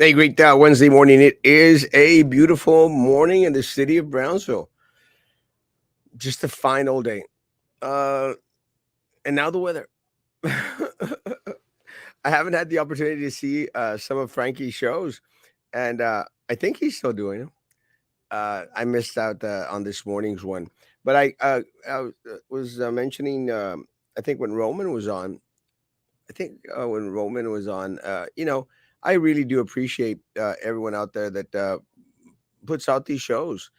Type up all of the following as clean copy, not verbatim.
Hey, great Wednesday morning. It is a beautiful morning in the city of Brownsville. Just a fine old day. Uh, and now the weather. I haven't had the opportunity to see some of Frankie's shows, and I think he's still doing them. I missed out on this morning's one, but I was mentioning. I think when Roman was on, I think when Roman was on, I really do appreciate everyone out there that puts out these shows,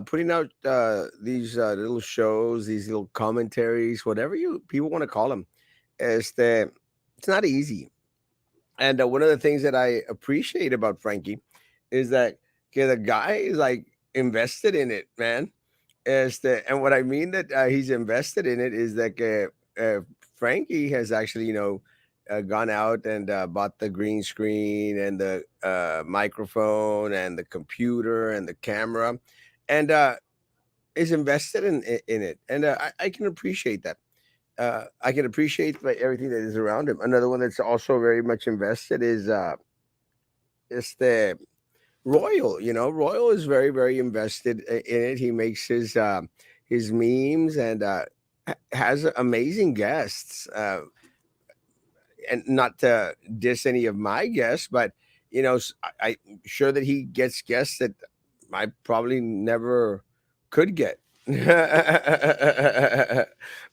putting out these little shows, these little commentaries, whatever you people want to call them. Is that it's not easy. And one of the things that I appreciate about Frankie is that okay, the guy is like invested in it, man. And what I mean that he's invested in it is that Frankie has actually, gone out and bought the green screen and the microphone and the computer and the camera, and is invested in it. And I can appreciate that. I can appreciate like everything that is around him. Another one that's also very much invested is the Royal. Royal is very, very invested in it. He makes his memes and has amazing guests. And not to diss any of my guests, but I'm sure that he gets guests that I probably never could get.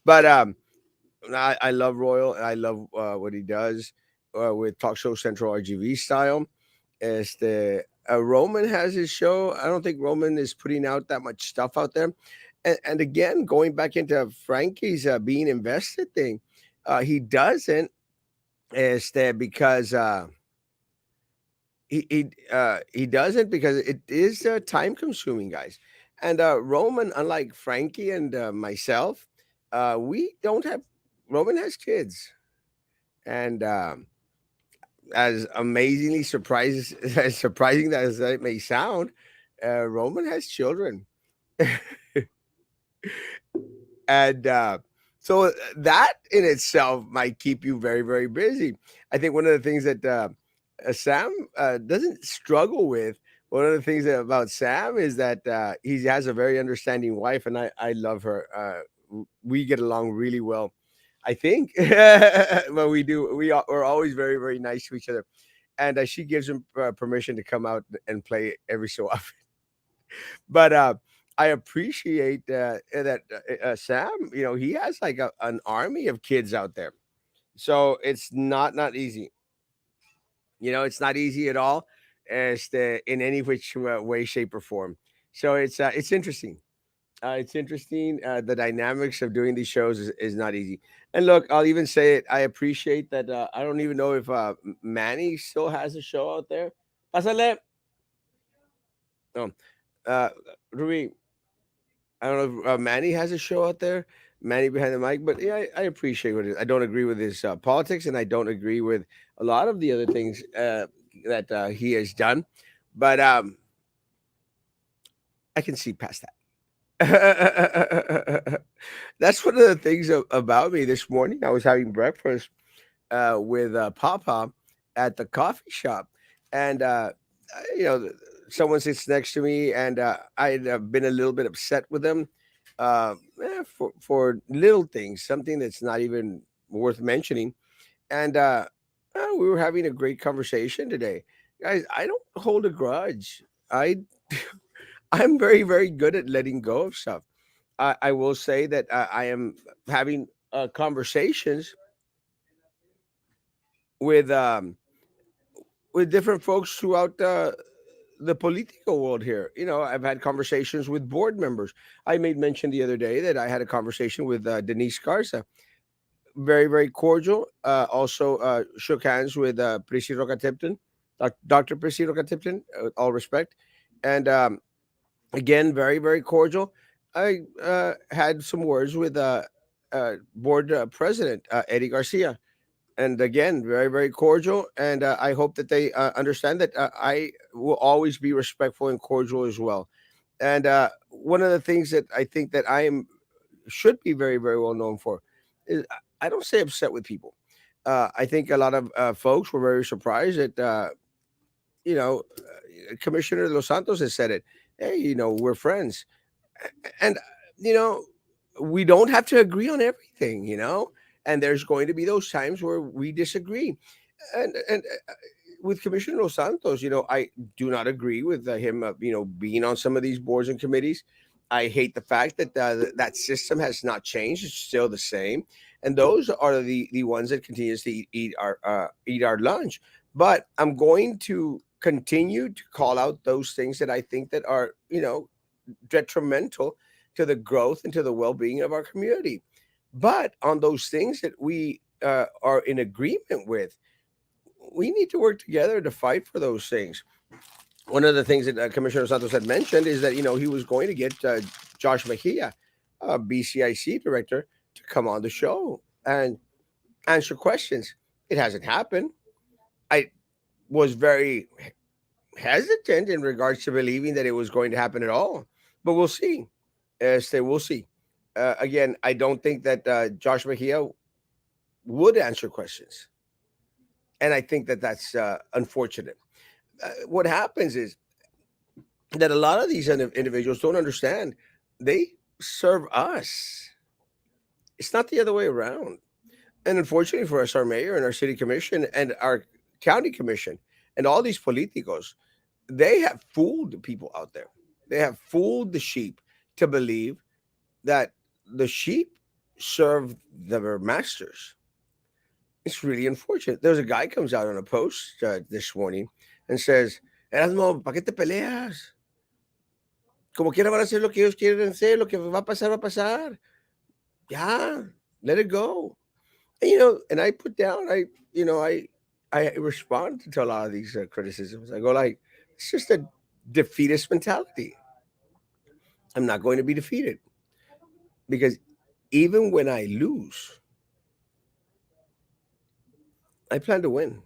But I love Royal. And I love what he does with Talk Show Central RGV style. Roman has his show. I don't think Roman is putting out that much stuff out there. And again, going back into Frankie's being invested thing, he doesn't. Because he doesn't because it is time consuming, guys. And Roman, unlike Frankie and myself, we don't have. Roman has kids, and as amazingly surprises as surprising as that may sound, Roman has children, and that in itself might keep you very, very busy. I think one of the things that Sam doesn't struggle with. One of the things about Sam is that he has a very understanding wife, and I love her. We get along really well. I think, but we do. We're always very, very nice to each other, and she gives him permission to come out and play every so often. But I appreciate that Sam. He has like an army of kids out there, so it's not easy. It's not easy at all, as in any which way, shape, or form. So it's interesting. It's interesting. The dynamics of doing these shows is not easy. And look, I'll even say it. I appreciate that. I don't even know if Manny still has a show out there. Pásale. No, uh, Rui, I don't know if Manny has a show out there. Manny behind the mic, but yeah, I appreciate what it is. I don't agree with his politics, and I don't agree with a lot of the other things that he has done. But I can see past that. That's one of the things about me this morning. I was having breakfast with Papa at the coffee shop, and you know, th- someone sits next to me, and I'd been a little bit upset with them for little things, something that's not even worth mentioning, and we were having a great conversation today, guys. I don't hold a grudge. I I'm very, very good at letting go of stuff. I will say that I am having conversations with um, with different folks throughout the political world here. I've had conversations with board members. I made mention the other day that I had a conversation with Denise Garza, very, very cordial. Also shook hands with Prissy Roca-Tipton, Dr. Prissy Roca-Tipton, with all respect. And again, very, very cordial. I had some words with board president Eddie Garcia, and again, very, very cordial. And I hope that they understand that I will always be respectful and cordial as well. And one of the things that I think that I am should be very, very well known for is I don't stay upset with people. I think a lot of folks were very surprised that you know, Commissioner Los Santos has said it. Hey, we're friends, and you know, we don't have to agree on everything, and there's going to be those times where we disagree, and with Commissioner Los Santos, I do not agree with him, being on some of these boards and committees. I hate the fact that that system has not changed; it's still the same, and those are the ones that continuously eat our lunch. But I'm going to continue to call out those things that I think that are detrimental to the growth and to the well-being of our community. But on those things that we are in agreement with, we need to work together to fight for those things. One of the things that Commissioner Santos had mentioned is that he was going to get Josh Mejia, BCIC director, to come on the show and answer questions. It hasn't happened. I was very hesitant in regards to believing that it was going to happen at all, but we'll see. We'll see. Again, I don't think that Josh Mejia would answer questions, and I think that that's unfortunate. What happens is that a lot of these individuals don't understand. They serve us. It's not the other way around. And unfortunately for us, our mayor and our city commission and our county commission and all these politicos, they have fooled the people out there. They have fooled the sheep to believe that the sheep serve their masters. It's really unfortunate. There's a guy comes out on a post this morning and says, Erasmo, ¿para qué te peleas? Como quiera van a hacer lo que ellos quieren hacer, lo que va a pasar, va a pasar. Yeah, let it go. And, and I put down, I respond to a lot of these criticisms. I go like, it's just a defeatist mentality. I'm not going to be defeated because even when I lose, I plan to win.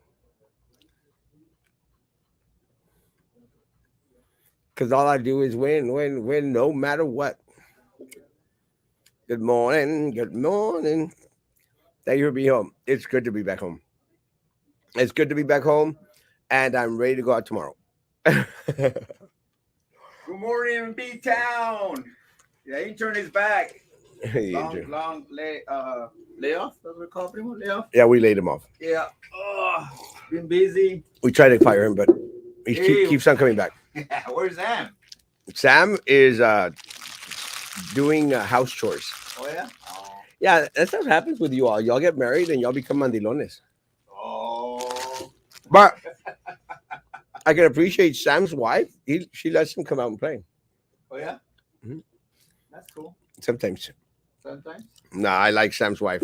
Because all I do is win, win, win, no matter what. Good morning. Good morning. Thank you for being home. It's good to be back home. It's good to be back home, and I'm ready to go out tomorrow. Good morning, B Town. The intern is back. Long layoff. That's what we call it, layoff. Yeah, we laid him off. Yeah. Oh, been busy. We tried to fire him, but he keeps on coming back. Where's Sam? Sam is doing house chores. Oh yeah. Oh. Yeah, that's what happens with you all. Y'all get married and y'all become mandilones. Oh. But I can appreciate Sam's wife. She lets him come out and play. Oh yeah. Mm-hmm. That's cool. Sometimes. Sometimes. No, I like Sam's wife.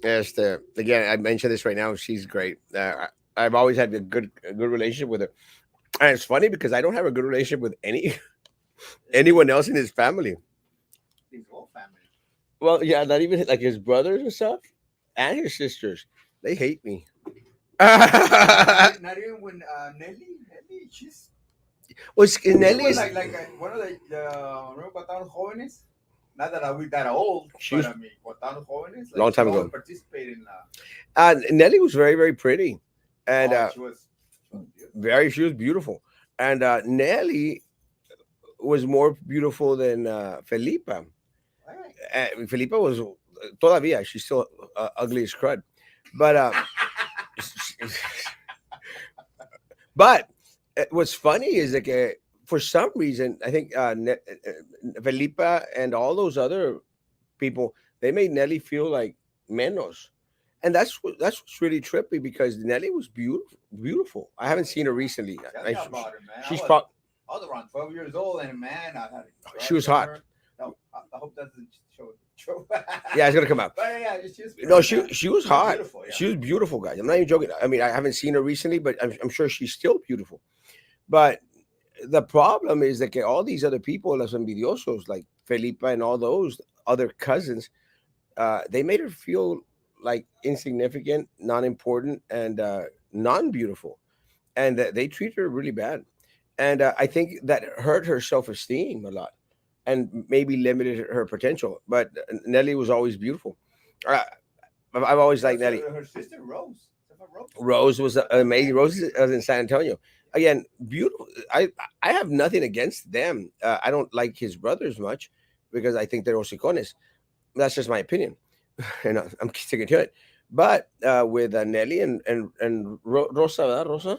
Yes, again, I mentioned this right now. She's great. I've always had a good relationship with her, and it's funny because I don't have a good relationship with anyone else in his family. His whole family. Well, yeah, not even like his brothers and stuff, and his sisters. They hate me. Not even when Nelly, she's. Was Nelly is like one of the remember Guatanos Jóvenes? Not that we that old, but I mean Guatanos Jóvenes. Like, long time ago. Participate in. Nelly was very, very pretty, and she was beautiful, and Nelly was more beautiful than Felipa. Felipa was todavía. She's still ugly as crud, but but what's funny is like for some reason I think Felipa and all those other people, they made Nelly feel like menos, and that's what's really trippy because Nelly was beautiful. I haven't seen her recently. She's probably. I was around 12 years old, and man, she was hot. No, I hope that doesn't show. Yeah, it's gonna come out. But yeah, she was hot. Yeah. She was beautiful, guys. I'm not even joking. I mean, I haven't seen her recently, but I'm sure she's still beautiful. But the problem is that all these other people, los envidiosos, like Felipa and all those other cousins, they made her feel like insignificant, non-important, and non-beautiful, and they treated her really bad. And I think that hurt her self-esteem a lot, and maybe limited her potential. But Nelly was always beautiful. I've always liked Nelly. Her sister Rose. Rose was amazing. Rose is in San Antonio. Again, beautiful. I have nothing against them. I don't like his brothers much because I think they're hocicones. That's just my opinion, and I'm sticking to it. But with Nelly and Rosa, ¿verdad? Rosa,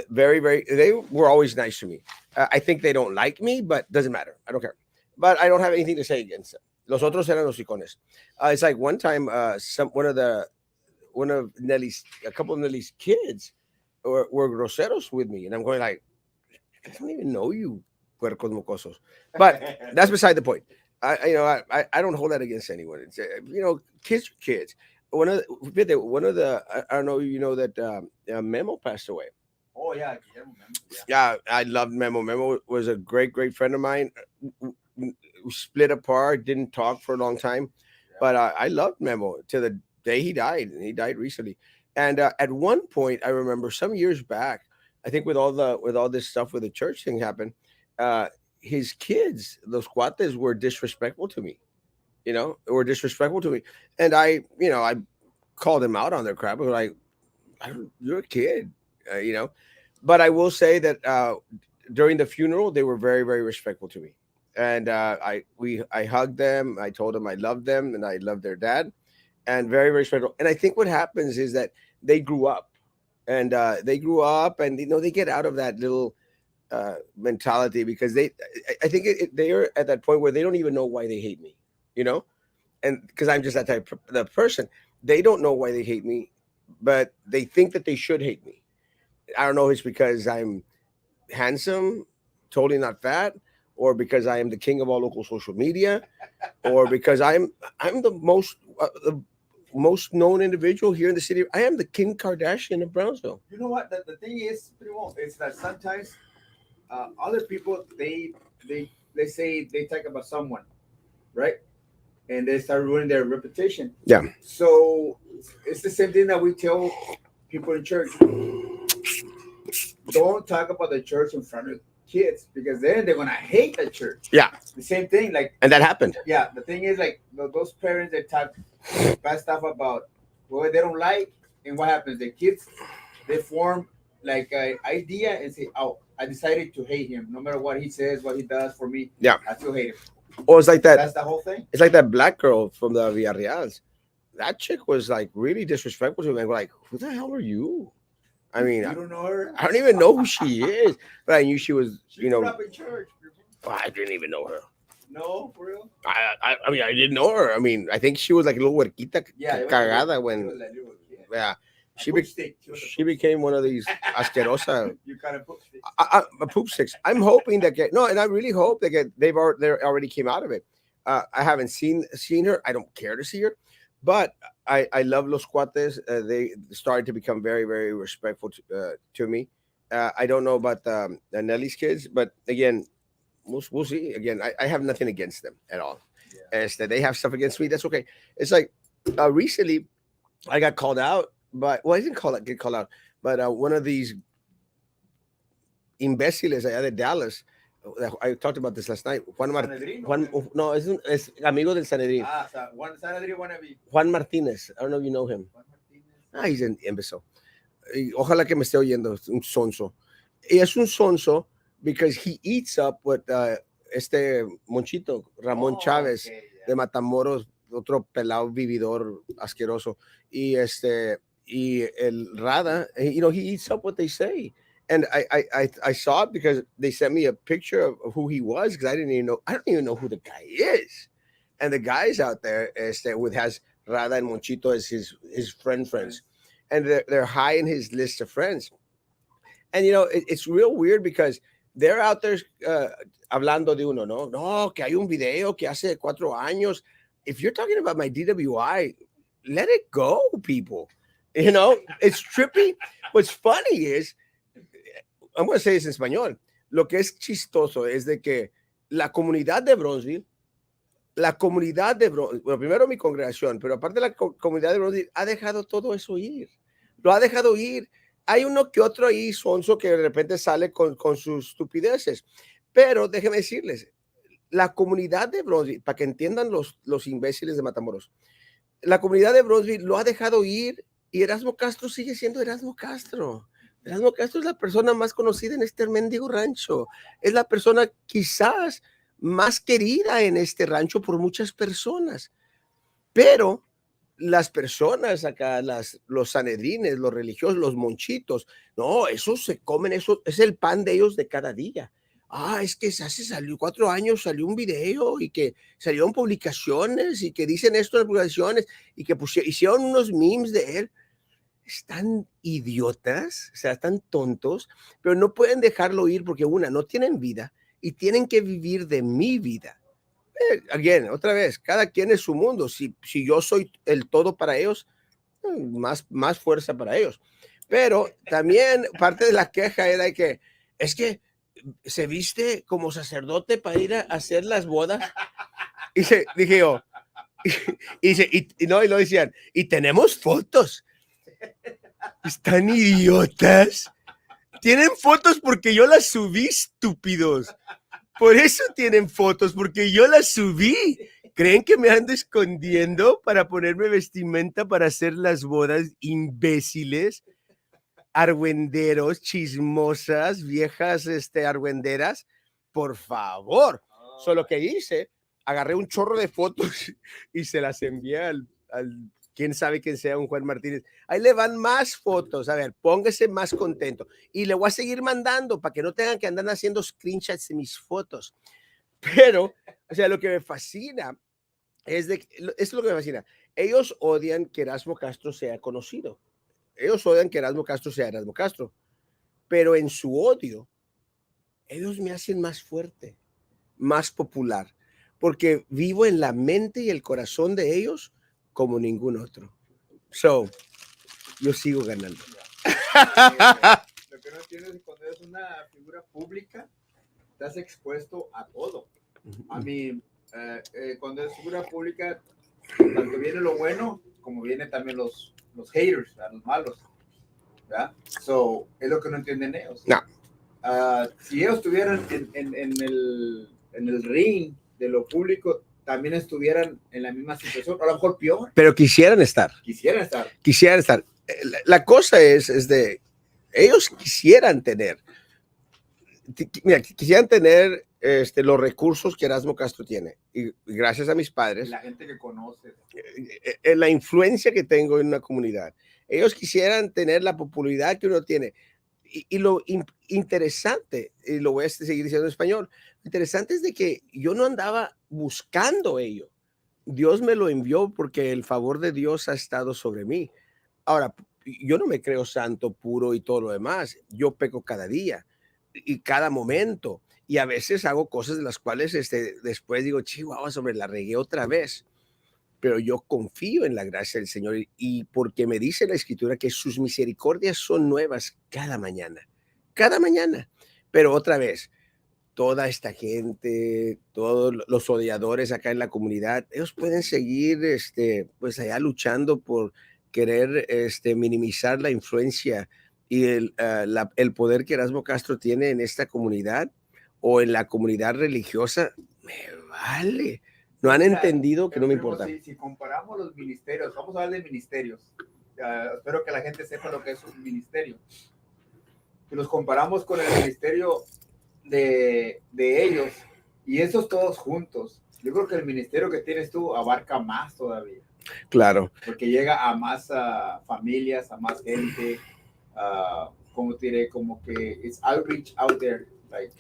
very very, they were always nice to me. I think they don't like me, but doesn't matter. I don't care. But I don't have anything to say against them. Los otros eran hocicones. It's like one time, one of Nelly's, a couple of Nelly's kids were groseros with me, and I'm going like, I don't even know you, puercos mocosos. But that's beside the point. I don't hold that against anyone. It's kids are kids. One of the I don't know, you know that Memo passed away. Oh yeah, Guillermo, man. Yeah. Yeah, I loved Memo. Memo was a great friend of mine. We split apart, didn't talk for a long time, but I loved Memo to the day he died. And he died recently. And at one point, I remember some years back, I think with all this stuff with the church thing happened, uh, his kids, those cuates, were disrespectful to me. Were disrespectful to me, and I called him out on their crap. I was like, "You're a kid," you know. But I will say that during the funeral, they were very, very respectful to me, and I hugged them. I told them I loved them and I loved their dad, and very, very respectful. And I think what happens is that they grew up, and and they get out of that little mentality because I think they are at that point where they don't even know why they hate me, you know, and because I'm just that type of the person, they don't know why they hate me, but they think that they should hate me. I don't know if it's because I'm handsome, totally not fat, or because I am the king of all local social media, or because I'm the most known individual here in the city. I am the Kim Kardashian of Brownsville. You know what? The thing is, Primo, is that sometimes other people they say they talk about someone, right? And they start ruining their reputation. Yeah. So it's the same thing that we tell people in church. Don't talk about the church in front of kids because then they're gonna hate the church. Yeah. The same thing, like, And that happened. yeah. The thing is, like, those parents that talk bad stuff about what they don't like, and what happens, the kids, they form like an idea and say, "Oh, I decided to hate him, no matter what he says, what he does for me. Yeah. I still hate him." Or it's like that. That's the whole thing. It's like that black girl from the Villarreals. That chick was like really disrespectful to me. I'm like, who the hell are you? I mean, You don't know her? I don't even know who she is, but I knew she was, She grew up in church. I didn't even know her. No, for real? I mean, I didn't know her. I mean, I think she was like a little huerquita Yeah, cagada she when, was like little kid. yeah, A she poop be, stick. She was a she became one of these asquerosa You kind of poop stick. a poop sticks. I'm hoping that no, and I really hope that they already came out of it. I haven't seen her. I don't care to see her, but I love Los Cuates. They started to become very very respectful to me. I don't know about the Nelly's kids, but again, we'll see. Again, I have nothing against them at all. Yeah. As that they have stuff against me, that's okay. It's like recently I got called out, but well, I didn't get called out, but one of these imbéciles allá de Dallas. I talked about this last night. Juan, no, es amigo del Sanedrín. One Sanadri wannabe. Juan Martinez. I don't know if you know him. Juan Martinez. He's an imbecile. Y ojalá que me esté oyendo, un sonso. Y es un sonso because he eats up what este Monchito, Ramón Chávez, Okay, de yeah. Matamoros, otro pelado vividor asqueroso. Y el Rada, he eats up what they say. And I saw it because they sent me a picture of who he was because I don't even know who the guy is. And the guys out there has Rada and Monchito as his friends. And they're high in his list of friends. And it's real weird because they're out there hablando de uno, no, que hay un video que hace 4 años. If you're talking about my DWI, let it go, people. It's trippy. What's funny is, I'm going to say this en español. Lo que es chistoso es de que la comunidad de Bronzeville, bueno, primero mi congregación, pero aparte la comunidad de Bronzeville ha dejado todo eso ir. Lo ha dejado ir. Hay uno que otro ahí sonso que de repente sale con sus estupideces. Pero déjenme decirles, la comunidad de Bronzeville, para que entiendan los imbéciles de Matamoros, la comunidad de Bronzeville lo ha dejado ir Y Erasmo Castro sigue siendo Erasmo Castro. Erasmo Castro es la persona más conocida en este mendigo rancho. Es la persona quizás más querida en este rancho por muchas personas. Pero las personas acá, los sanedrines, los religiosos, los monchitos, no, esos se comen, eso es el pan de ellos de cada día. Es que hace salió 4 años, salió un video y que salieron publicaciones y que dicen esto en las publicaciones y que hicieron unos memes de él. Están idiotas, o sea, están tontos, pero no pueden dejarlo ir porque una, no tienen vida y tienen que vivir de mi vida. Again, otra vez, cada quien es su mundo. Si yo soy el todo para ellos, más fuerza para ellos. Pero también parte de la queja era que es que se viste como sacerdote para ir a hacer las bodas. Dije yo, y lo decían, y tenemos fotos. Están idiotas. Tienen fotos porque yo las subí, estúpidos. Por eso tienen fotos, porque yo las subí. ¿Creen que me ando escondiendo para ponerme vestimenta para hacer las bodas? Imbéciles, argüenderos, chismosas, viejas argüenderas. Por favor. Solo que hice, agarré un chorro de fotos y se las envié al quién sabe quién sea, un Juan Martínez. Ahí le van más fotos. A ver, póngase más contento. Y le voy a seguir mandando para que no tengan que andar haciendo screenshots de mis fotos. Pero, o sea, lo que me fascina es lo que me fascina. Ellos odian que Erasmo Castro sea conocido. Ellos odian que Erasmo Castro sea Erasmo Castro. Pero en su odio, ellos me hacen más fuerte, más popular. Porque vivo en la mente y el corazón de ellos como ningún otro. So, yo sigo ganando. Lo que no entiendes es que cuando eres una figura pública, estás expuesto a todo. A mí, cuando eres figura pública, tanto viene lo bueno como viene también los haters, los malos. ¿Verdad? So, es lo que no entienden ellos. No. Si ellos estuvieran en el ring de lo público, también estuvieran en la misma situación, o a lo mejor peor. Pero quisieran estar. Quisieran estar. Quisieran estar. La cosa es de, ellos quisieran tener, mira, quisieran tener los recursos que Erasmo Castro tiene. Y gracias a mis padres. Y la gente que conoce. La influencia que tengo en una comunidad. Ellos quisieran tener la popularidad que uno tiene. Y lo interesante, y lo voy a seguir diciendo en español, lo interesante es de que yo no andaba buscando ello. Dios me lo envió porque el favor de Dios ha estado sobre mí. Ahora, yo no me creo santo, puro y todo lo demás. Yo peco cada día y cada momento. Y a veces hago cosas de las cuales después digo, chihuahua, sobre la regué otra vez. Pero yo confío en la gracia del Señor y porque me dice la Escritura que sus misericordias son nuevas cada mañana. Cada mañana. Pero otra vez, toda esta gente, todos los odiadores acá en la comunidad, ellos pueden seguir pues allá luchando por querer minimizar la influencia y el poder que Erasmo Castro tiene en esta comunidad o en la comunidad religiosa. Me vale. No han entendido que no me importa. Si comparamos los ministerios, vamos a hablar de ministerios. Espero que la gente sepa lo que es un ministerio. Si los comparamos con el ministerio de ellos y esos todos juntos, yo creo que el ministerio que tienes tú abarca más todavía. Claro. Porque llega a más familias, a más gente, como te diré, como que it's outreach out there, like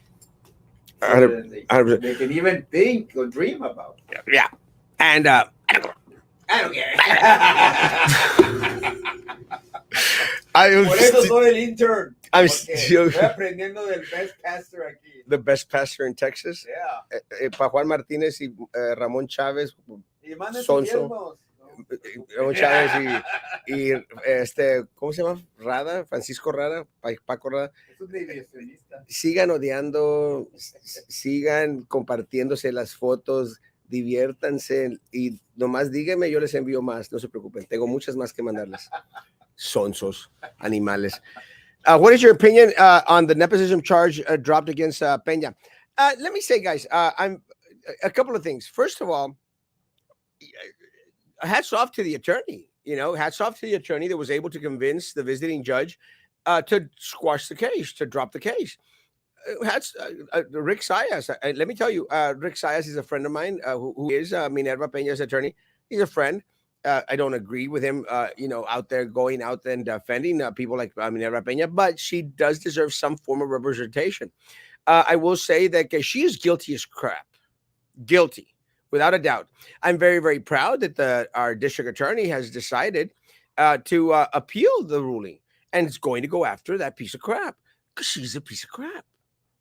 they can even think or dream about. Yeah. And I don't care. Por eso soy el intern. Estoy aprendiendo del best pastor aquí. The best pastor in Texas. Yeah. Para Juan Martínez y Ramón Chávez. Y Sonso. Ramón Chávez y ¿cómo se llama? Rada, Francisco Rada, Paco Rada. Es un divisionista. Sigan odiando, sigan compartiéndose las fotos, diviértanse y nomás díganme, yo les envío más, no se preocupen, tengo muchas más que mandarles. Sonsos, animales. What is your opinion on the nepotism charge dropped against Peña? Let me say, guys, I'm a couple of things. First of all, hats off to the attorney. Hats off to the attorney that was able to convince the visiting judge to squash the case, to drop the case. Rick Sayas. Let me tell you, Rick Sayas is a friend of mine who is Minerva Peña's attorney. He's a friend. I don't agree with him, out there going out and defending people like Minerva Peña, but she does deserve some form of representation. I will say that she is guilty as crap. Guilty, without a doubt. I'm very, very proud that our district attorney has decided to appeal the ruling and it's going to go after that piece of crap because she's a piece of crap.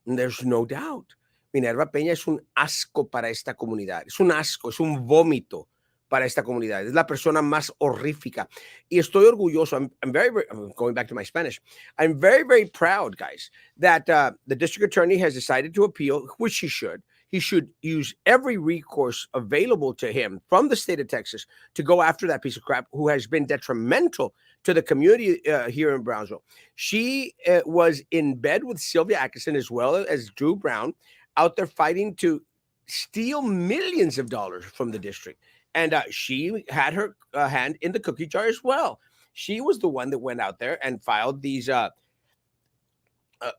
There's no doubt. Minerva Peña es un asco para esta comunidad. Es un asco, es un vómito para esta comunidad. Es la persona más horrífica. Y estoy orgulloso. I'm very, very, I'm going back to my Spanish. I'm very, very proud, guys, that the district attorney has decided to appeal, which he should. He should use every recourse available to him from the state of Texas to go after that piece of crap who has been detrimental to the community here in Brownsville. She was in bed with Sylvia Atkinson as well as Drew Brown out there fighting to steal millions of dollars from the district. And she had her hand in the cookie jar as well. She was the one that went out there and filed these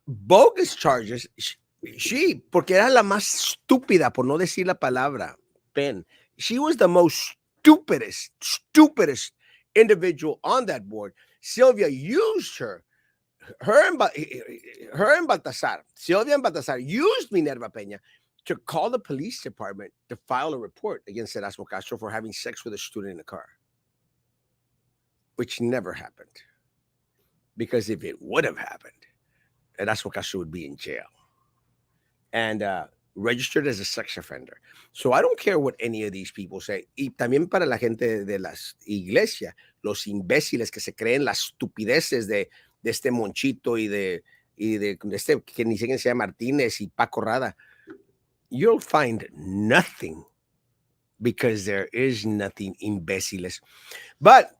bogus charges. Porque era la más estúpida, por no decir la palabra, Ben. She was the most stupidest individual on that board. Sylvia used her and Baltasar, Sylvia and Baltasar used Minerva Peña to call the police department to file a report against Erasmo Castro for having sex with a student in a car, which never happened. Because if it would have happened, Erasmo Castro would be in jail and registered as a sex offender. So I don't care what any of these people say. Y también para la gente de las iglesias, los imbéciles que se creen las estupideces de este Monchito y de este que ni siquiera se llama Martínez y Paco Rada. You'll find nothing because there is nothing, imbéciles. But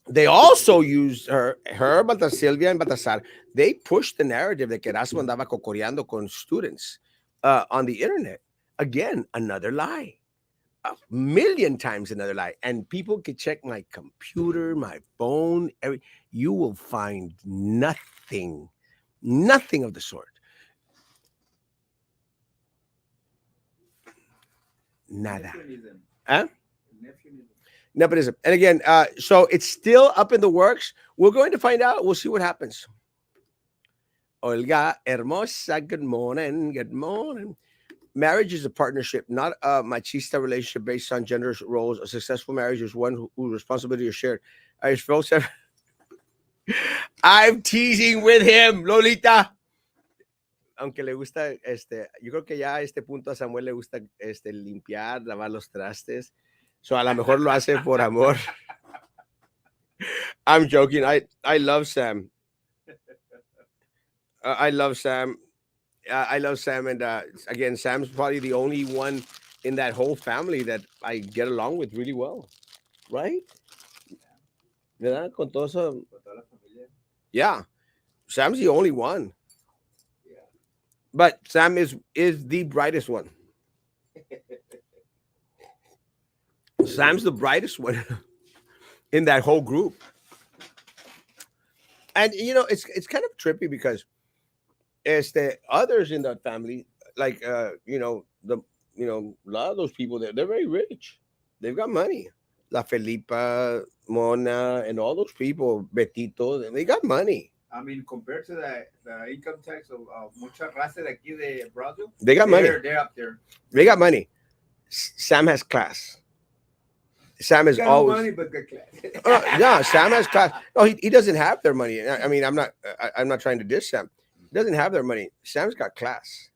they also used her, Sylvia and Baltasar. They pushed the narrative that Erasmo andaba cocoreando con students on the internet. Again, another lie. A million times another lie. And people can check my computer, my phone. You will find nothing of the sort. Nada. Huh? Nepotism. And again, so it's still up in the works. We're going to find out. We'll see what happens. Olga Hermosa, good morning. Good morning. Marriage is a partnership, not a machista relationship based on gender roles. A successful marriage is one whose responsibility is shared. I'm teasing with him, Lolita. Aunque le gusta, yo creo que ya a este punto a Samuel le gusta limpiar, lavar los trastes. So a lo mejor lo hace por amor. I'm joking. I love Sam. I love Sam. I love Sam. And again, Sam's probably the only one in that whole family that I get along with really well. Right? ¿Verdad? Con todo eso. Yeah. Sam's the only one. But Sam is the brightest one. Sam's the brightest one in that whole group. And it's kind of trippy because the others in that family, like a lot of those people, they're very rich. They've got money. La Felipa, Mona, and all those people, Betito, they got money. I mean, compared to the income tax of mucha raza de aquí de Brazil, they got money. They're up there. They got money. Sam has class. Sam is always money, but good class. Yeah, Sam has class. No, he doesn't have their money. I mean, I'm not trying to diss Sam. He doesn't have their money. Sam's got class,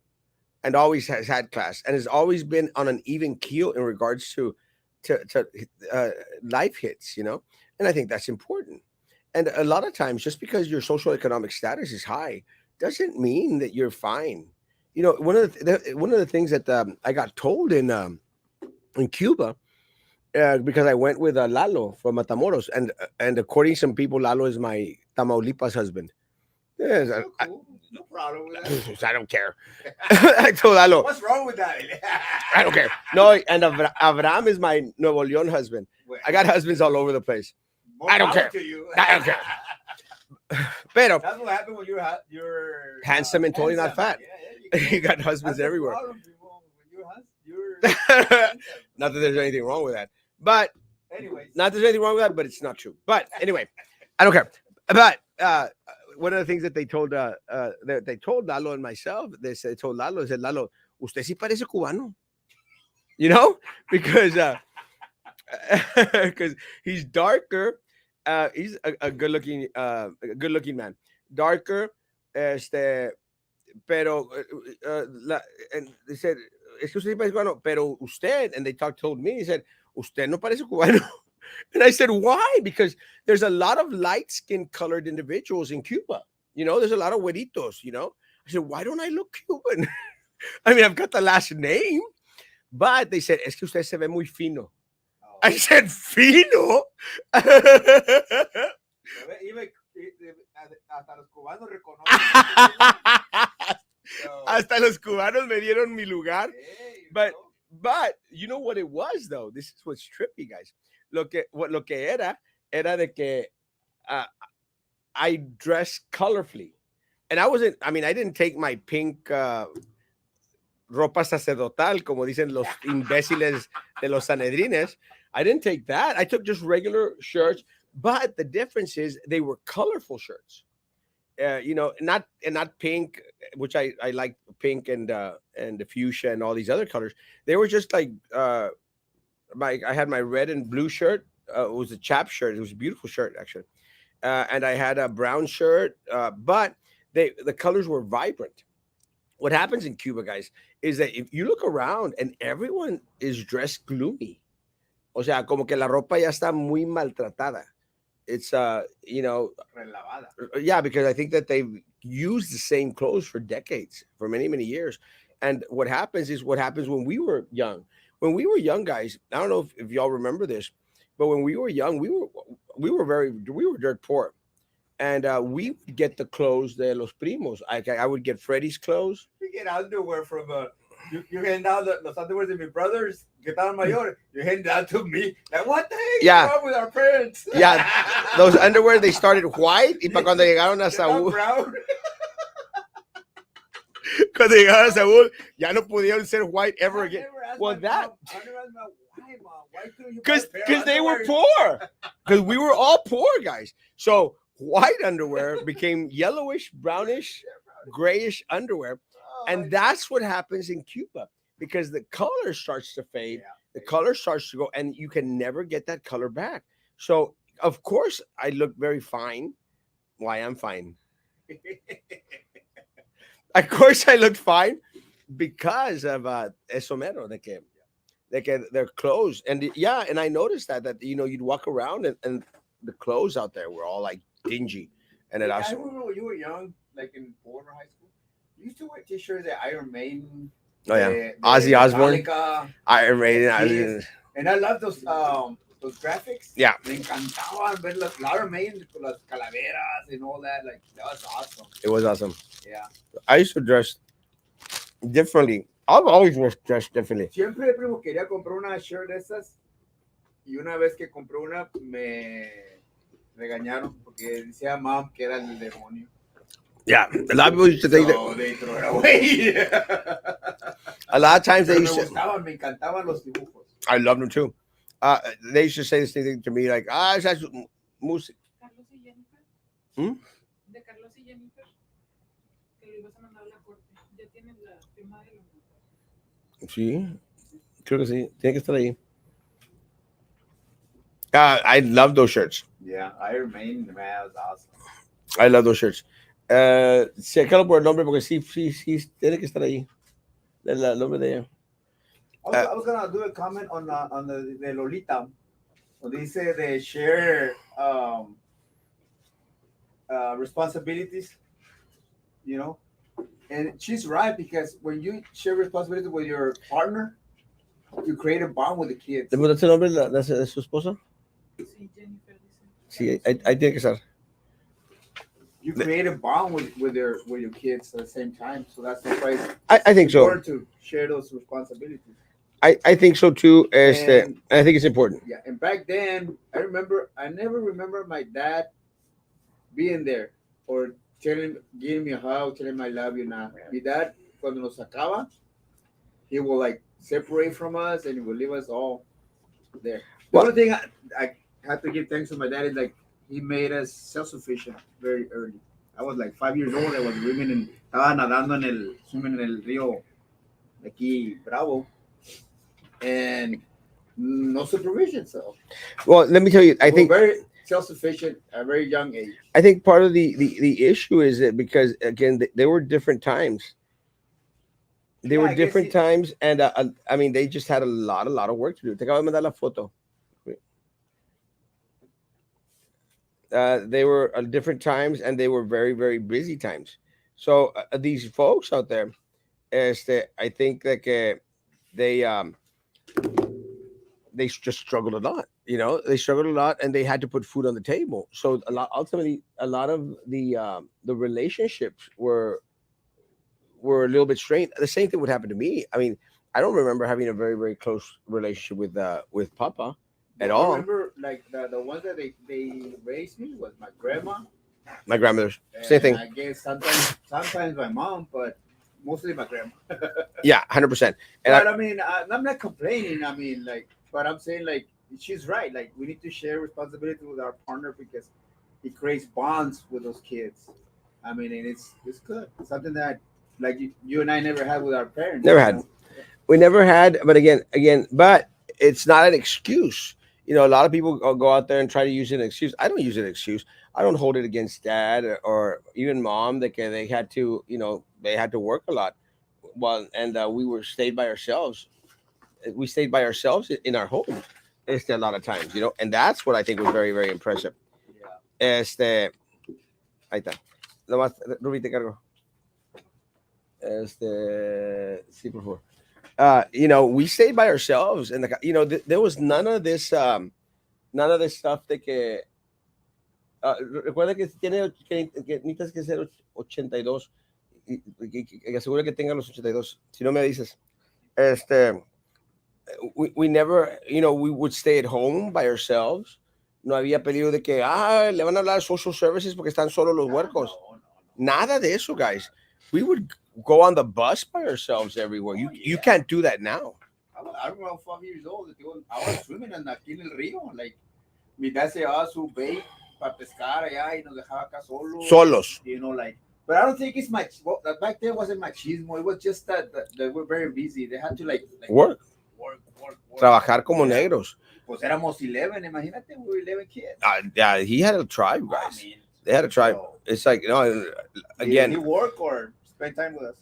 and always has had class, and has always been on an even keel in regards to life hits. And I think that's important. And a lot of times, just because your social economic status is high, doesn't mean that you're fine. One of the things that I got told in Cuba, because I went with Lalo from Matamoros, and according to some people, Lalo is my Tamaulipas husband. Yes, no problem with that. I don't care. I told Lalo, what's wrong with that? I don't care. No, and Avram is my Nuevo León husband. I got husbands all over the place. More I don't power care. to you. I don't care. Pero That's what happened when you're handsome and totally not fat. Yeah, there you You go. got husbands That's the everywhere. problem, people. When you're handsome. Not that there's anything wrong with that, but Anyways, not that there's anything wrong with that, but it's not true. But anyway, I don't care. But one of the things that they told Lalo and myself, they told Lalo, they said, Lalo, usted sí parece cubano, you know, because because he's darker. He's a good looking man. Darker, este, pero and they said, es que usted parece cubano, pero usted, and they told me, he said, usted no parece cubano. And I said, why? Because there's a lot of light skinned colored individuals in Cuba. You know, there's a lot of güeritos, you know. I said, why don't I look Cuban? I mean, I've got the last name, but they said, es que usted se ve muy fino. I said, fino? even hasta los cubanos reconocen. Hasta los cubanos me dieron mi lugar. Hey, But you know what it was, though? This is what's trippy, guys. Lo que era de que I dressed colorfully. And I mean, I didn't take my pink ropa sacerdotal, como dicen los imbéciles de los sanedrines. I didn't take that. I took just regular shirts, but the difference is they were colorful shirts. You know, not pink, which I like pink and the fuchsia and all these other colors. They were just like I had my red and blue shirt. It was a chap shirt. It was a beautiful shirt actually, and I had a brown shirt. But the colors were vibrant. What happens in Cuba, guys, is that if you look around and everyone is dressed gloomy, o sea, como que la ropa ya está muy maltratada. It's you know, yeah, because I think that they've used the same clothes for decades, for many years. And what happens is what happens when we were young. When we were young, guys, I don't know if y'all remember this, but when we were young, we were dirt poor, and we would get the clothes de los primos. I would get Freddie's clothes. We get underwear from you hand down los underwear to my brothers que estaban mayor. You hand down to me. Like, what the heck is wrong with our parents? Yeah, those underwear, they started white y para cuando llegaron a Saúl, cuando llegaron a Saúl, ya no pudieron ser white ever again. Well, that because they were poor. Because we were all poor, guys. So white underwear became yellowish, brownish, grayish underwear. And that's what happens in Cuba because the color starts to fade, the color starts to go, and you can never get that color back. So, of course, I look very fine. Why I'm fine. Of course, I look fine because of eso mero, de que their clothes. And yeah, and I noticed that you know, you'd walk around and the clothes out there were all like dingy. And I remember when you were young, like in Porter High School, you used to wear t-shirts that Iron Maiden. Oh yeah, Ozzy Osbourne, Iron Maiden, and I love those graphics. Yeah, me encantaban ver los Iron Maiden con las calaveras and all that. Like that was awesome. It was awesome. Yeah, I used to dress differently. I've always dressed differently. Siempre primo quería comprar una shirt de esas y una vez que compré una me regañaron porque decía mom que era el demonio. Yeah, a lot of people used to think that they throw it away. A lot of times they used to. Me encantaban los dibujos. I loved them too. They used to say this thing to me like, esa es música. Carlos y Jennifer. De Carlos y Jennifer. Que lo ibas a mandar a la corte. Ya tienes la firma de la. Sí, creo que sí. Tiene que estar ahí. I love those shirts. Yeah, Iron Maiden, man, that was awesome. I love those shirts. Chécalo por el nombre porque sí, tiene que estar ahí. El nombre de ella. I was gonna do a comment on the Lolita. Dice they share responsibilities, you know, and she's right because when you share responsibilities with your partner, you create a bond with the kids. ¿Te el nombre de su esposa? Sí, Jennifer dice. Sí, ahí tiene que estar. You create a bond with your kids at the same time, so that's why I think so. To share those responsibilities. I think so too. And I think it's important. yeah, and back then I never remember my dad being there or giving me a hug, telling me I love you now. My dad, cuando nos sacaba, he will like separate from us and he will leave us all there. The Well, only thing I have to give thanks to my dad is like he made us self-sufficient very early. I was like 5 years old. I was swimming and estaba nadando swimming en el río de aquí Bravo, and no supervision. So well, let me tell you. we're very self-sufficient at a very young age. I think part of the issue is that because again there were different times. They Yeah, were I guess different times, and I mean they just had a lot of work to do. Te acabo de mandar la foto. They were different times, and they were very busy times. So these folks out there, I think that they just struggled a lot. You know, they struggled a lot, and they had to put food on the table. So a lot ultimately, a lot of the relationships were a little bit strained. The same thing would happen to me. I mean, I don't remember having a very close relationship with Papa at I all. remember like the ones that they raised me was my grandma, My grandmother's same and thing. I guess sometimes my mom, but mostly my grandma. Yeah, 100%. And But I mean, I'm not complaining. I mean, like, but I'm saying like she's right. Like we need to share responsibility with our partner because it creates bonds with those kids. I mean, and it's good. It's something that like you and I never had with our parents. never You had. know. We never had. But but it's not an excuse. You know, a lot of people go out there and try to use it an excuse. I don't use it an excuse. I don't hold it against dad or even mom that they had to, they had to work a lot. Well, and we were stayed by ourselves. We stayed by ourselves in our home. A lot of times, and that's what I think was very impressive. Yeah. Este, ahí está. Nomás, Rubí, te cargo. Sí, por favor. We stayed by ourselves, and there was none of this stuff de que. Recuerda que que necesitas que ser 82 y asegura que tenga los 82. Si no me dices, este, we never, we would stay at home by ourselves. No había peligro de que, le van a hablar social services porque están solo los huercos. No, no, no. Nada de eso, guys. We would go on the bus by ourselves everywhere. You can't do that now. I remember 5 years old. I was swimming aquí en el río. Like, mi dad se llevaba su bait para pescar allá y nos dejaba acá solos. Solos. You know, like, but I don't think it's much. Well, back then wasn't machismo. It was just that we're very busy. They had to like Work. work. Trabajar como Yeah. negros. Pues éramos 11. Imagínate, we were 11 kids. Yeah, he had a tribe, I guys. mean, They had a tribe. so, It's like, again, he work or spend time with us.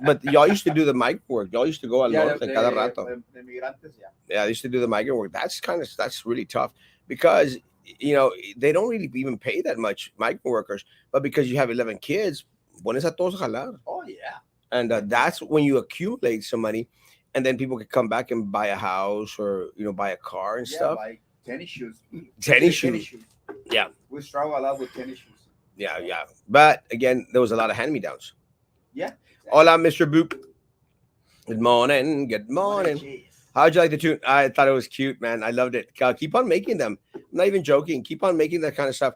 but y'all used to do the migrant work. Y'all used to go al yeah, norte cada rato. de migrantes, yeah. Yeah, they used to do the migrant work. That's really tough because they don't really even pay that much migrant workers, but because you have 11 kids, pones a todos a jalar, Oh yeah. and that's when you accumulate some money, and then people can come back and buy a house or buy a car and Yeah, stuff. like tennis shoes. Tennis shoes. Yeah. We struggle a lot with tennis shoes. Yeah. But again, there was a lot of hand-me-downs. Yeah. Hola, Mr. Boop. Good morning. Good morning. Jeez. How'd you like the tune? I thought it was cute, man. I loved it. Keep on making them. I'm not even joking. Keep on making that kind of stuff.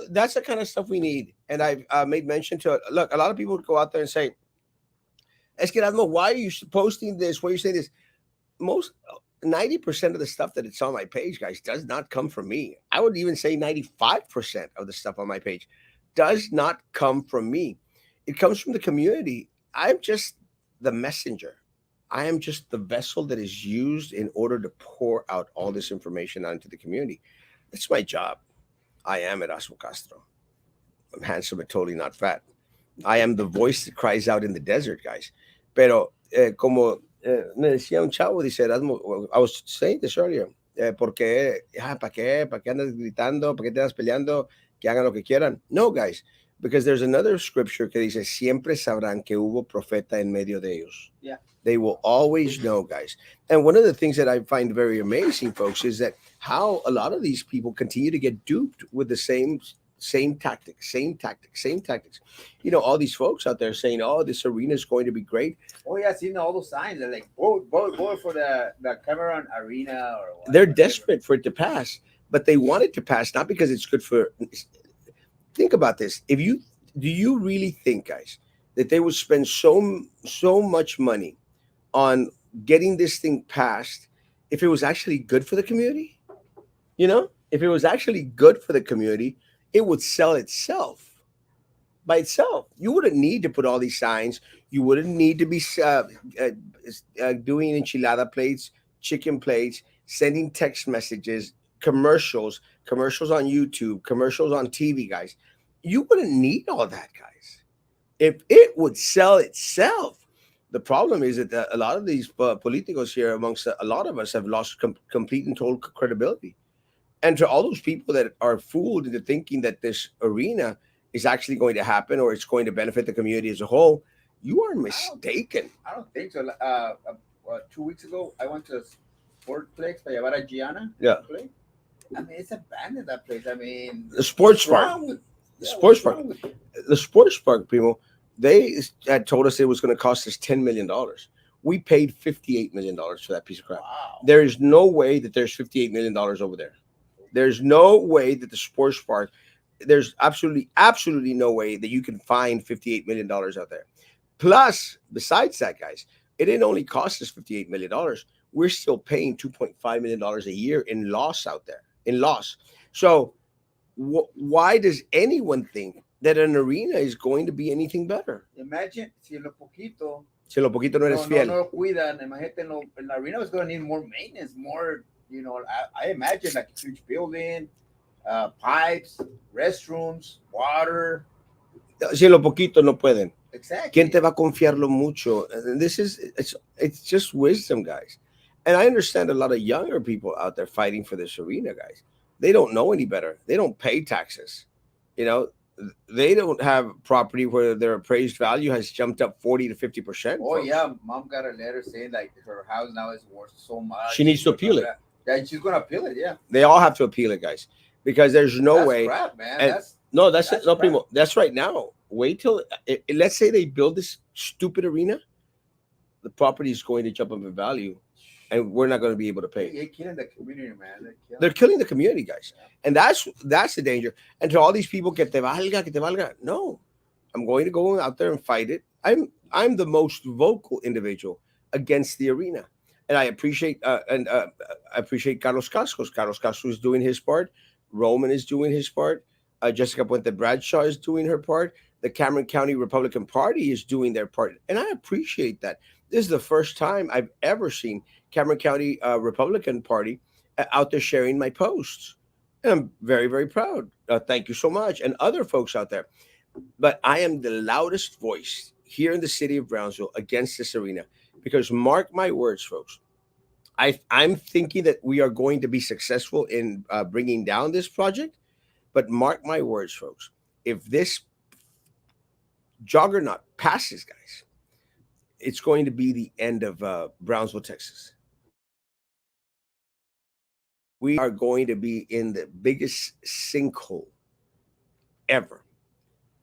That's the kind of stuff we need. And I've made mention to it. Look, a lot of people would go out there and say, Erasmo, why are you posting this? Why are you saying this? Most 90% of the stuff that it's on my page, guys, does not come from me. I would even say 95% of the stuff on my page does not come from me. It comes from the community. I'm just the messenger. I am just the vessel that is used in order to pour out all this information onto the community. That's my job. I am Erasmo Castro. I'm handsome and totally not fat. I am the voice that cries out in the desert, guys. Pero como me decía un chavo, dice Erasmo, I was saying this earlier, ¿por qué? ¿Para qué? ¿Para qué andas gritando? ¿Para qué te andas peleando? Que hagan lo que quieran. No, guys, because there's another scripture que dice, siempre sabrán que hubo profeta en medio de ellos. Yeah. They will always know, guys. And one of the things that I find very amazing, folks, is that how a lot of these people continue to get duped with the same Same tactics, same tactics, same tactics. All these folks out there saying, "Oh, this arena is going to be great." Oh yeah, seen all those signs. They're like, vote for the Cameron Arena or They're whatever. desperate for it to pass, but they want it to pass not because it's good for. Think about this. If you Do you really think, guys, that they would spend so much money on getting this thing passed if it was actually good for the community? If it was actually good for the community, it would sell itself by itself. You wouldn't need to put all these signs. You wouldn't need to be uh, doing enchilada plates, chicken plates, sending text messages, commercials on YouTube, commercials on TV, guys. You wouldn't need all that, guys, if it would sell itself. The problem is that a lot of these politicos here, amongst a lot of us, have lost complete and total credibility. And to all those people that are fooled into thinking that this arena is actually going to happen or it's going to benefit the community as a whole, you are I don't, mistaken. I don't think so. 2 weeks ago, I went to Sportplex para llevar a Gianna Yeah. to play. I mean, it's abandoned that place. I mean, The sports what's park, wrong with the yeah, sports what's park, wrong with the sports park, Primo, they had told us it was going to cost us $10 million. We paid $58 million for that piece of crap. wow? There is no way that there's $58 million over there. There's no way that the sports park, there's absolutely no way that you can find $58 million out there. Plus, besides that, guys, it didn't only cost us $58 million. We're still paying $2.5 million a year in loss out there, in loss. So, why does anyone think that an arena is going to be anything better? Imagine si en lo poquito Si lo poquito no eres no fiel. lo cuidan. Imagínate, en la arena was going to need more maintenance, more. I imagine like a huge building, pipes, restrooms, water. Si lo poquito no pueden. Exactly. ¿Quién te va a confiar lo mucho? And it's just wisdom, guys. And I understand a lot of younger people out there fighting for this arena, guys. They don't know any better. They don't pay taxes. You know, they don't have property where their appraised value has jumped up 40 to 50%. Oh folks. yeah, mom got a letter saying like her house now is worth so much. She needs to appeal it. Yeah, she's gonna appeal it. Yeah, They all have to appeal it, guys, because there's no that's way. crap, man. And- That's No, that's That's no, crap. primo. That's right now. Wait till let's say they build this stupid arena, the property is going to jump up in value, and we're not going to be able to pay. they're killing the community, man. They're killing the community, guys, and that's the danger. And to all these people, que te valga. No, I'm going to go out there and fight it. I'm the most vocal individual against the arena, and I appreciate I appreciate Carlos Cascos. Carlos Cascos is doing his part. Roman is doing his part. Jessica Puente Bradshaw is doing her part. The Cameron County Republican Party is doing their part, and I appreciate that. This is the first time I've ever seen Cameron County Republican Party out there sharing my posts, and I'm very, very proud. Thank you so much, and other folks out there. But I am the loudest voice here in the city of Brownsville against this arena because, mark my words, folks, I'm thinking that we are going to be successful in bringing down this project. But mark my words, folks, if this juggernaut passes, guys, it's going to be the end of Brownsville, Texas. We are going to be in the biggest sinkhole ever,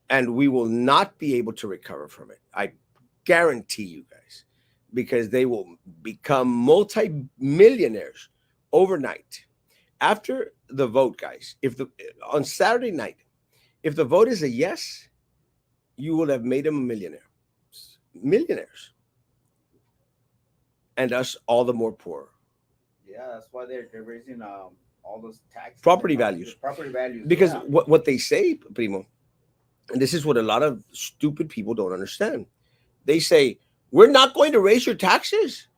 and we will not be able to recover from it. I guarantee you, guys, because they will become multi-millionaires overnight. After the vote, guys, on Saturday night, if the vote is a yes, you will have made them a millionaires, and us all the more poor. Yeah, that's why they're raising all those taxes, Property values. property values. Because yeah. what they say, Primo, and this is what a lot of stupid people don't understand. They say, we're not going to raise your taxes.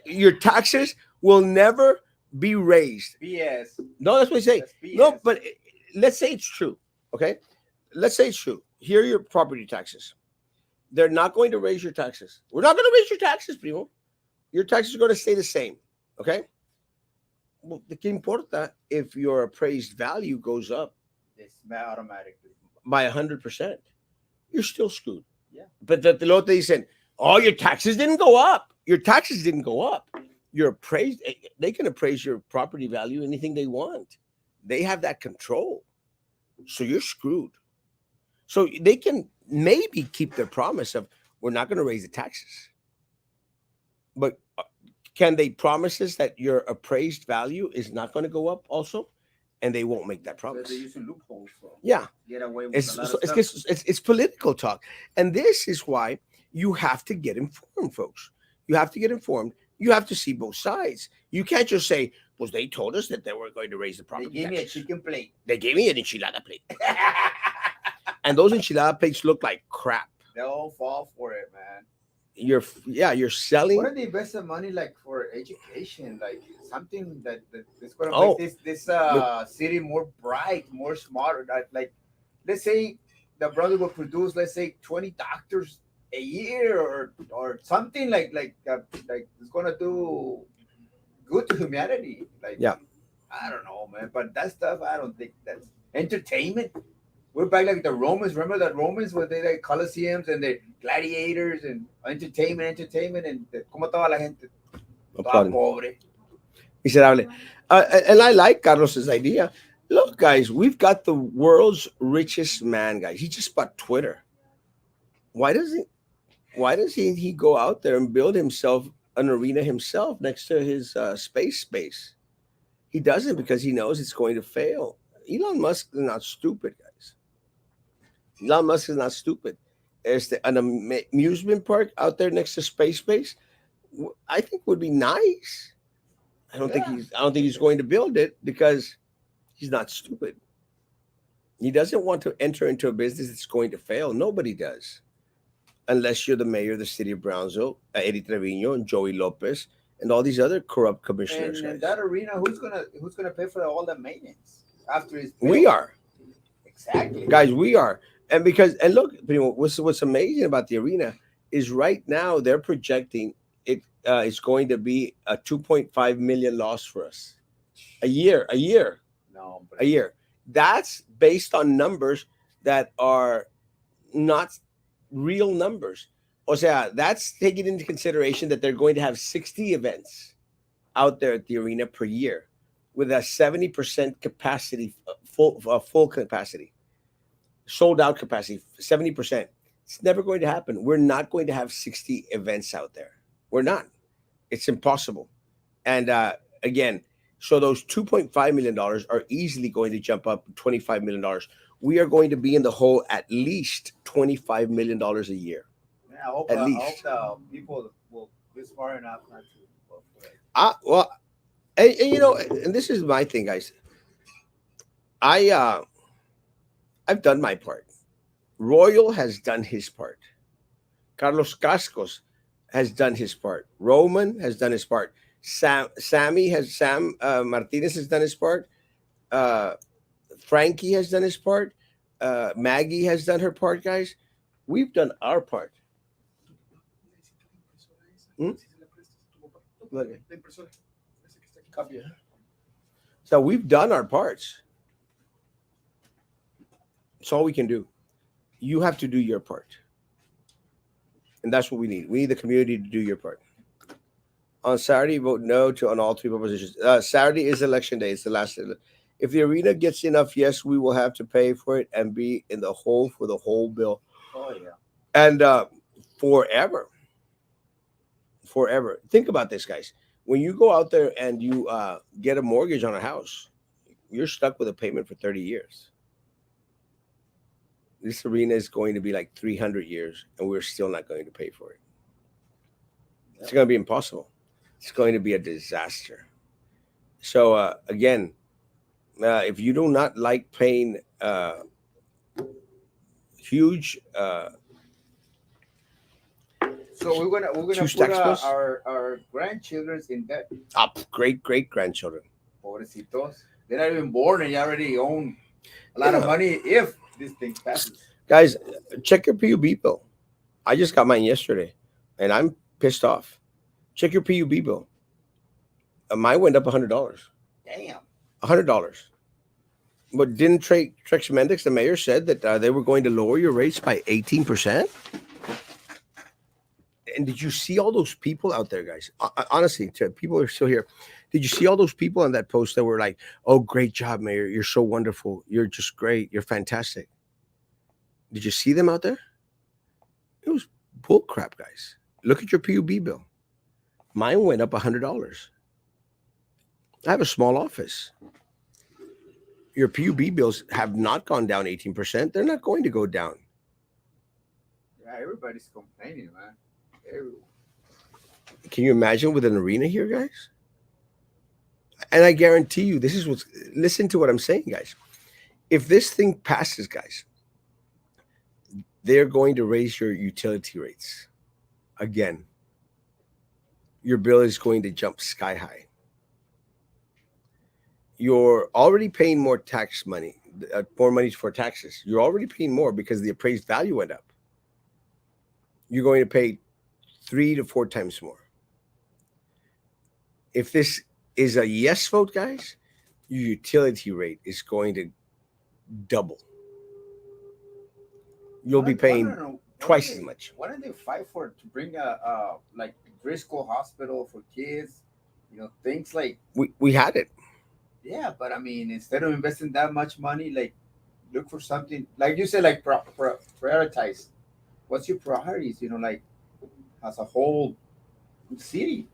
Your taxes will never be raised. BS. No, that's what they say. That's BS. No, but let's say it's true. Okay. Let's say it's true. Here are your property taxes. They're not going to raise your taxes. We're not going to raise your taxes, Primo. Your taxes are going to stay the same. Okay. Well, ¿qué importa if your appraised value goes up It's automatically. by 100%? You're still screwed. Yeah. But the lote dicen, oh, your taxes didn't go up. Your taxes didn't go up. You're appraised. They can appraise your property value anything they want. They have that control. So you're screwed. So they can maybe keep their promise of we're not going to raise the taxes, but can they promise us that your appraised value is not going to go up also, and they won't make that Because promise? they're using loopholes, so Yeah, get away with a it's lot so of stuff. it's political talk, and this is why you have to get informed, folks. You have to get informed. You have to see both sides. You can't just say, "Well, they told us that they were going to raise the They property gave me a taxes. chicken plate. They gave me an enchilada plate, and those enchilada plates look like crap." They'll fall for it, man. You're Why selling. don't they invest the money like for education, like something that's gonna make Oh, this but city more bright, more smarter? Like, let's say the brother will produce, let's say, 20 doctors a year, or something like it's gonna do good to humanity. Like, yeah. I don't know, man, but that stuff I don't think that's entertainment. We're back like the Romans. Remember that Romans where they like Colosseums and the gladiators and entertainment and como toda la gente toda Applauding. pobre. Miserable. And I like Carlos's idea. Look, guys, we've got the world's richest man, guys. He just bought Twitter. Why does he? Why does he go out there and build himself an arena himself next to his space? He doesn't because he knows it's going to fail. Elon Musk is not stupid, guys. Elon Musk is not stupid. There's an amusement park out there next to space. I think would be nice. Yeah. I don't think he's going to build it because he's not stupid. He doesn't want to enter into a business that's going to fail. Nobody does, unless you're the mayor of the city of Brownsville, Eddie Trevino and Joey Lopez, and all these other corrupt commissioners, And in guys. that arena, who's gonna pay for all the maintenance after it's built? We are, Exactly. guys. We are, and look, what's amazing about the arena is right now they're projecting it is going to be a 2.5 million loss for us a year, No, but a year. That's based on numbers that are not real numbers. O sea, that's taking into consideration that they're going to have 60 events out there at the arena per year with a 70% capacity, full capacity, sold out capacity, 70%. It's never going to happen. We're not going to have 60 events out there. We're not. It's impossible. And again, so those $2.5 million are easily going to jump up $25 million. We are going to be in the hole at least $25 million a year, man, I hope at I hope least. the people will be smart enough not to go for it. Well, and this is my thing, guys. I I've done my part. Royal has done his part. Carlos Cascos has done his part. Roman has done his part. Sam Martinez has done his part. Uh, Frankie has done his part. Maggie has done her part, guys. We've done our part. Hmm? Look, Copy. so we've done our parts. It's all we can do. You have to do your part. And that's what we need. We need the community to do your part. On Saturday, vote no to on all three propositions. Saturday is election day. It's the last. If the arena gets enough, yes, we will have to pay for it and be in the hole for the whole bill. Oh yeah. And forever. Forever. Think about this, guys. When you go out there and you get a mortgage on a house, you're stuck with a payment for 30 years. This arena is going to be like 300 years, and we're still not going to pay for it. It's going to be impossible. It's going to be a disaster. So, again, if you do not like paying huge So we're gonna Two put tax bills, our grandchildren in debt. up great grandchildren. Pobrecitos. They're not even born and you already own a lot of Yeah. money if this thing passes. Guys, check your PUB bill. I just got mine yesterday, and I'm pissed off. Check your PUB bill. Mine went up $100. Damn. $100. But didn't Trex Mendix, the mayor, said that they were going to lower your rates by 18%? And did you see all those people out there, guys? Honestly, to people who are still here, did you see all those people on that post that were like, "Oh, great job, Mayor! You're so wonderful. You're just great. You're fantastic." Did you see them out there? It was bull crap, guys. Look at your PUB bill. Mine went up $100. I have a small office. Your PUB bills have not gone down 18%. They're not going to go down. Yeah, everybody's complaining, man. Everyone. Can you imagine with an arena here, guys? And I guarantee you, this is what's. Listen to what I'm saying, guys. If this thing passes, guys, they're going to raise your utility rates again. Your bill is going to jump sky high. You're already paying more tax money, more money for taxes. You're already paying more because the appraised value went up. You're going to pay 3 to 4 times more. If this is a yes vote, guys, your utility rate is going to double. You'll be paying twice as much. Why don't they fight for to bring a like Driscoll Hospital for kids? You know, things like We had it. yeah, but I mean, instead of investing that much money, like look for something like you said, like prioritize. What's your priorities? You know, like as a whole city.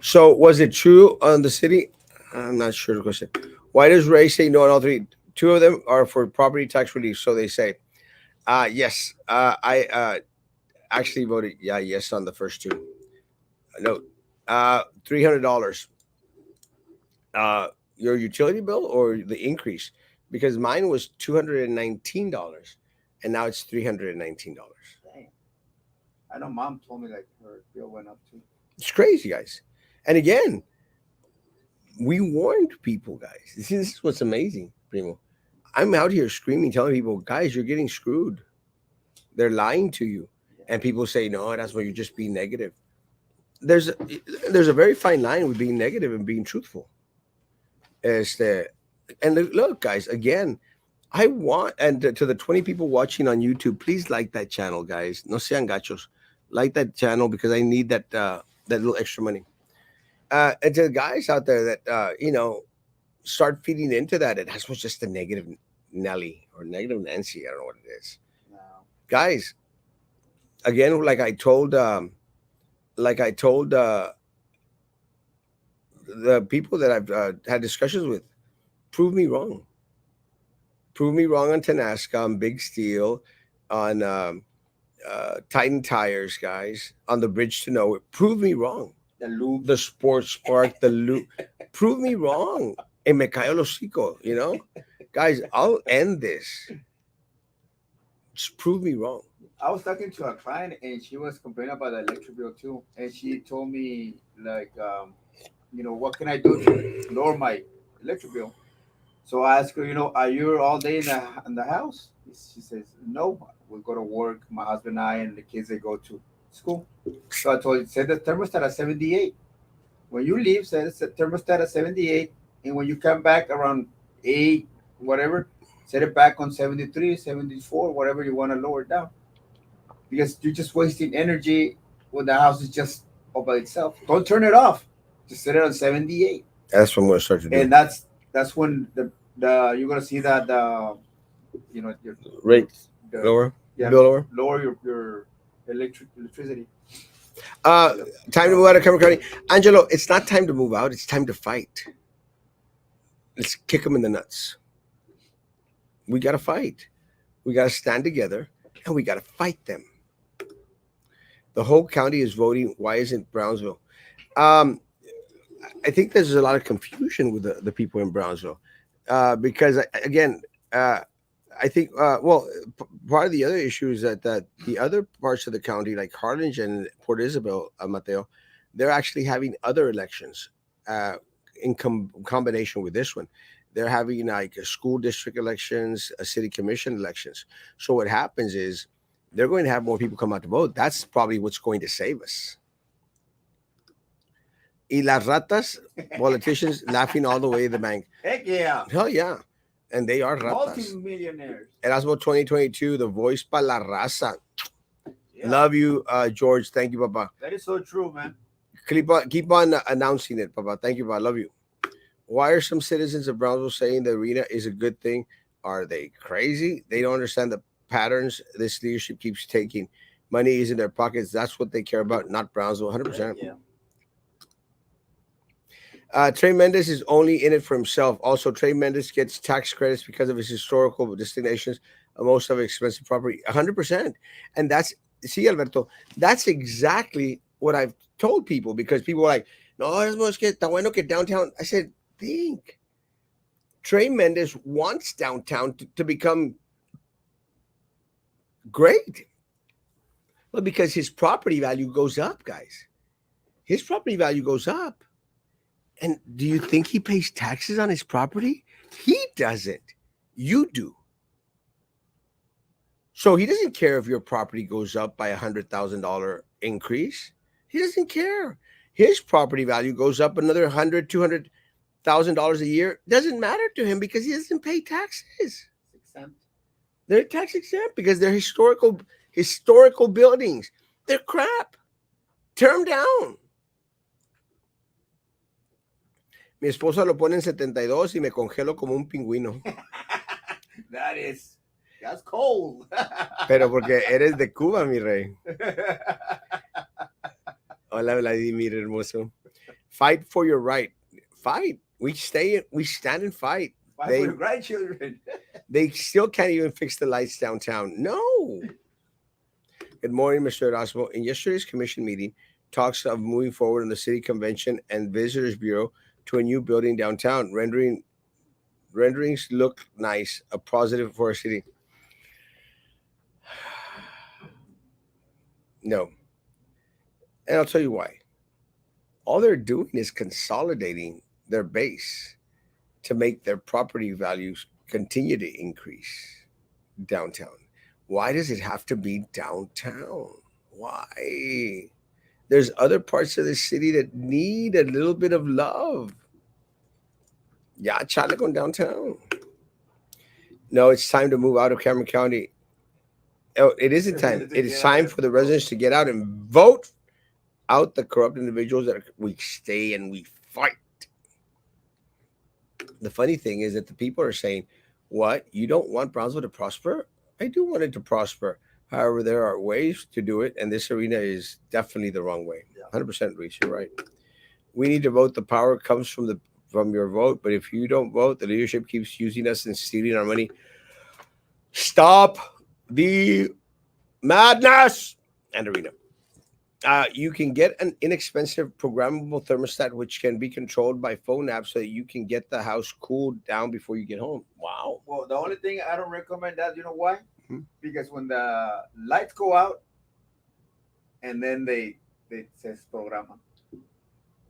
So was it true on the city? I'm not sure the question. Why does Ray say no on all three? Two of them are for property tax relief, so they say. Yes. I actually voted yes on the first two. No, $300. Your utility bill or the increase? Because mine was $219, and now it's $319. Dang. I know mom told me like her bill went up too. It's crazy, guys. And again, we warned people, guys. This is what's amazing, Primo. I'm out here screaming, telling people, guys, you're getting screwed. They're lying to you. And people say, no, that's why you're just being negative. There's a, there's a very fine line with being negative and being truthful. Este, and look, guys, again, I want, and to the 20 people watching on YouTube, please like that channel, guys. No sean gachos. Like that channel because I need that little extra money. And to the guys out there that, start feeding into that, it was just a negative Nelly or negative Nancy. I don't know what it is. No. Guys, again, like I told the people that I've had discussions with, prove me wrong. Prove me wrong on Tenasca, on Big Steel, on Titan Tires, guys, on the Bridge to Nowhere. Prove me wrong. The loop. The Sports Park, the Loop. Prove me wrong. And me cae el hocico, Guys, I'll end this. Just prove me wrong. I was talking to a client and she was complaining about the electric bill too. And she told me like, what can I do to lower my electric bill? So I asked her, are you all day in the house? She says, no, we go to work. My husband and I and the kids, they go to school. So I told her, set the thermostat at 78. When you leave, set the thermostat at 78. And when you come back around 8, whatever, set it back on 73, 74, whatever you want to lower it down. Because you're just wasting energy when the house is just all by itself. Don't turn it off. Just set it on 78. That's what I'm going to start to do. And that's when the you're gonna see that your Rate the, lower, yeah, bill lower. lower your electricity. Time to move out of Cameron County. Angelo, it's not time to move out. It's time to fight. Let's kick them in the nuts. We got to fight. We got to stand together, and we got to fight them. The whole county is voting. Why isn't Brownsville? I think there's a lot of confusion with the people in Brownsville because, again, I think, part of the other issue is that the other parts of the county, like Harlingen and Port Isabel, Mateo, they're actually having other elections in combination with this one. They're having like a school district elections, a city commission elections. So what happens is they're going to have more people come out to vote. That's probably what's going to save us. Y las ratas, politicians laughing all the way to the bank. Heck yeah. Hell yeah. And they are ratas. Multi-millionaires. Erasmo 2022, the voice para la raza. Yeah, Love you, George. Thank you, Papa. that is so true, man. Keep on announcing it, Papa. Thank you, Papa. Love you. Why are some citizens of Brownsville saying the arena is a good thing? Are they crazy? They don't understand the patterns this leadership keeps taking. Money is in their pockets. That's what they care about, not Brownsville. 100%. Yeah. Trey Mendes is only in it for himself. Also, Trey Mendes gets tax credits because of his historical destinations of most of his expensive property. 100%. And that's, see, Alberto, that's exactly what I've told people because people are like, no, es que está bueno que downtown. I said, think. Trey Mendes wants downtown to become great. But because his property value goes up, guys. His property value goes up. And do you think he pays taxes on his property? He doesn't. You do. So he doesn't care if your property goes up by $100,000 increase. He doesn't care. His property value goes up another $200,000 a year. Doesn't matter to him because he doesn't pay taxes. Exempt. They're tax exempt because they're historical buildings. They're crap. Tear them down. Mi esposa lo pone en 72 y me congelo como un pingüino. That's cold. Pero porque eres de Cuba, mi rey. Hola, Vladimir hermoso. Fight for your right. Fight. We stand and fight. Fight for your grandchildren. They still can't even fix the lights downtown. No. Good morning, Mr. Erasmo. In yesterday's commission meeting, talks of moving forward in the city convention and visitors bureau to a new building downtown. Renderings look nice, a positive for our city. No. And I'll tell you why. All they're doing is consolidating their base to make their property values continue to increase downtown. Why does it have to be downtown? Why? There's other parts of the city that need a little bit of love. Yeah, chale con downtown. No, it's time to move out of Cameron County. Oh, it isn't time. It is time for the residents to get out and vote out the corrupt individuals that we stay and we fight. The funny thing is that the people are saying, what? You don't want Brownsville to prosper? I do want it to prosper. However, there are ways to do it, and this arena is definitely the wrong way. 100%, Reese, you're right. We need to vote. The power comes from your vote, but if you don't vote, the leadership keeps using us and stealing our money. Stop the madness! And arena. You can get an inexpensive programmable thermostat which can be controlled by phone app so that you can get the house cooled down before you get home. Wow. Well, the only thing I don't recommend that, you know why? Hmm. Because when the lights go out and then they says programa.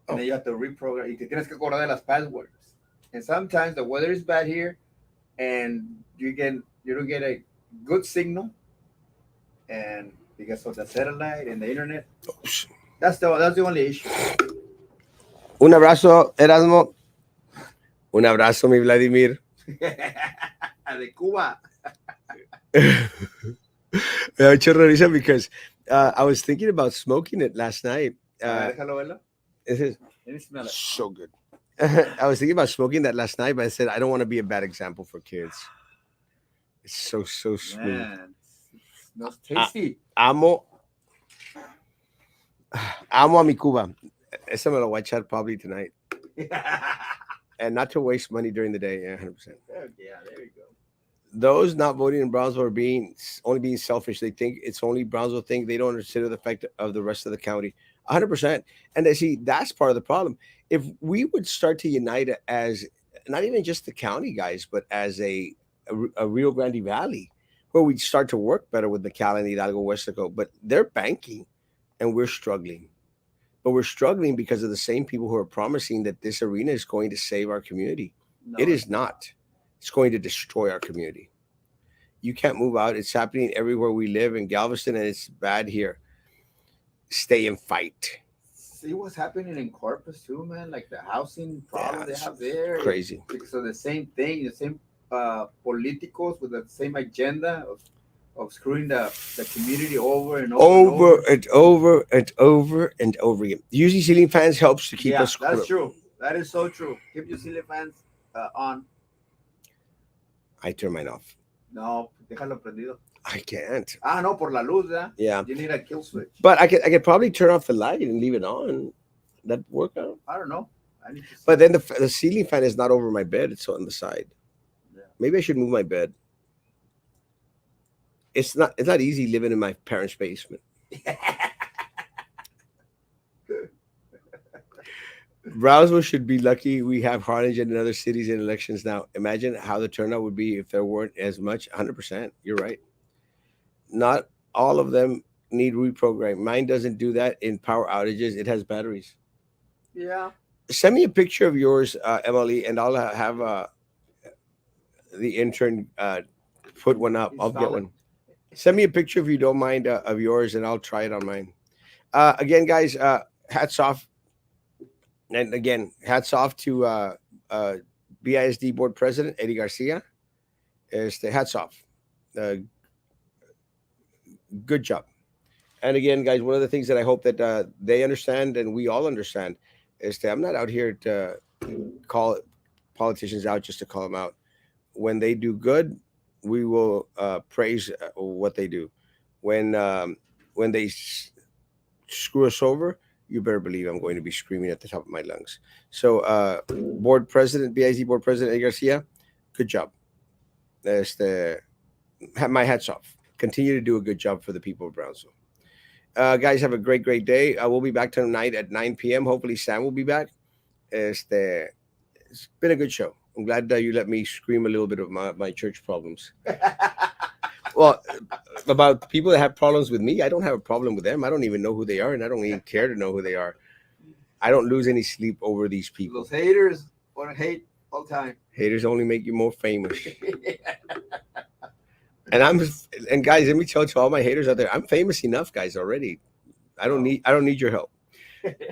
And then you have to reprogram. Y te tienes que acordar de las passwords. And sometimes the weather is bad here and you don't get a good signal. And because of the satellite and the internet. That's the only issue. Un abrazo, Erasmo. Un abrazo, mi Vladimir. De Cuba. Me da mucha risa because I was thinking about smoking it last night. Déjalo verlo. This is Let me smell it. so good. I was thinking about smoking that last night, but I said I don't want to be a bad example for kids. It's so sweet. Man, it smells tasty. Amo a mi Cuba. Esa me lo voy a echar probably tonight. And not to waste money during the day. Yeah, 100%. Yeah, there you go. Those not voting in Brownsville are only being selfish. They think it's only Brownsville thing. They don't consider the effect of the rest of the county. 100%. And they see that's part of the problem. If we would start to unite as not even just the county guys, but as a Rio Grande Valley, where we'd start to work better with McAllen, Hidalgo, Westaco, but they're banking and we're struggling. But we're struggling because of the same people who are promising that this arena is going to save our community. No, It is not. It's going to destroy our community. You can't move out. It's happening everywhere we live in Galveston, and it's bad here. Stay and fight. See what's happening in Corpus too, man. Like the housing problem they it's have there. Crazy. Because of the same thing, the same politicals with the same agenda of screwing the community over and over and Over over. and over and over and over again. Using ceiling fans helps to keep Yeah, us that's cool. true. That is so true. Keep your ceiling fans on. I turn mine off. No, déjalo prendido. I can't. Ah, no, por la luz, ¿verdad? Yeah, You need a kill switch. but I could probably turn off the light and leave it on. That work out. I don't know. I need to see. But then the ceiling fan is not over my bed; it's on the side. Yeah. Maybe I should move my bed. It's not easy living in my parents' basement. Brownsville should be lucky we have Harlingen and other cities in elections now. Imagine how the turnout would be if there weren't as much. 100%. You're right. Not all of them need reprogramming. Mine doesn't do that in power outages. It has batteries. Yeah. Send me a picture of yours, Emily, and I'll have the intern put one up. I'll get Install it. one. Send me a picture if you don't mind of yours, and I'll try it on mine. Again, guys, hats off. And again, hats off to BISD board president Eddie Garcia. Hats off. Uh, good job. And again, guys, one of the things that I hope that they understand and we all understand is that I'm not out here to call politicians out just to call them out. When they do good, we will praise what they do. When they screw us over, you better believe I'm going to be screaming at the top of my lungs. So, board president, BIZ board president Eddie Garcia, good job. My hats off. Continue to do a good job for the people of Brownsville. Guys, have a great, great day. We'll be back tonight at 9 p.m. Hopefully, Sam will be back. It's been a good show. I'm glad that you let me scream a little bit of my church problems. Well, about people that have problems with me, I don't have a problem with them. I don't even know who they are, and I don't even care to know who they are. I don't lose any sleep over these people. Those haters want to hate all the time. Haters only make you more famous. And guys, let me tell to all my haters out there, I'm famous enough, guys, already. I don't need your help.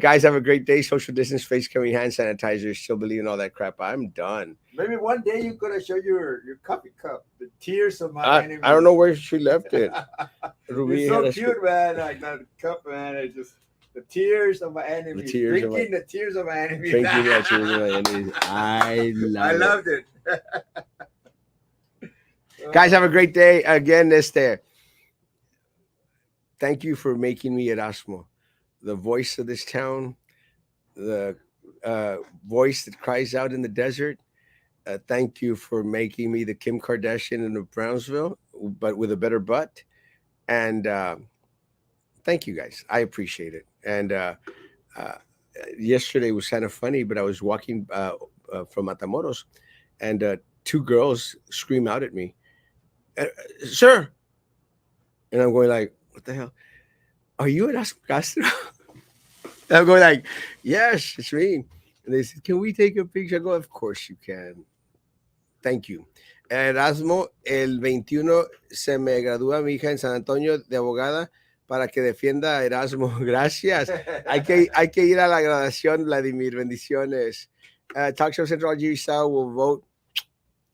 Guys, have a great day. Social distance, face covering, hand sanitizer. Still believe in all that crap. I'm done. Maybe one day you're gonna show your coffee cup, the tears of my enemies. I don't know where she left it. It's so cute, man. Like that cup, man. It's just the tears of my enemies. Drinking the tears of my enemies. Drinking the tears of my enemies. I loved it. Guys, have a great day. Again, thank you for making me Erasmo, the voice of this town, the voice that cries out in the desert. Thank you for making me the Kim Kardashian of Brownsville, but with a better butt. And thank you, guys. I appreciate it. And yesterday was kind of funny, but I was walking from Matamoros, and two girls scream out at me, "Sir!" And I'm going like, "What the hell? Are you Erasmo Castro?" I'm going like, "Yes, it's me." And they said, "Can we take a picture?" I go, "Of course you can. Thank you." Erasmo, el 21 se me gradúa mi hija en San Antonio de abogada para que defienda a Erasmo. Gracias. Hay que ir a la graduación, Vladimir. Bendiciones. Talk Show Central G Style will vote.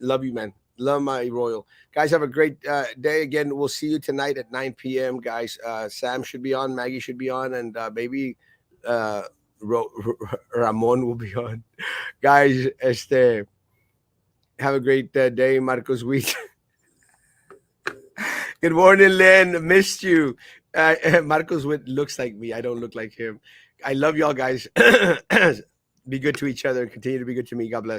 Love you, man. Love my royal. Guys, have a great day. Again, we'll see you tonight at 9 p.m., guys. Sam should be on. Maggie should be on. And maybe Ramon will be on. Guys, have a great day, Marcos Wheat. Good morning, Len. Missed you. Marcos Witt looks like me. I don't look like him. I love y'all, guys. Be good to each other and continue to be good to me. God bless.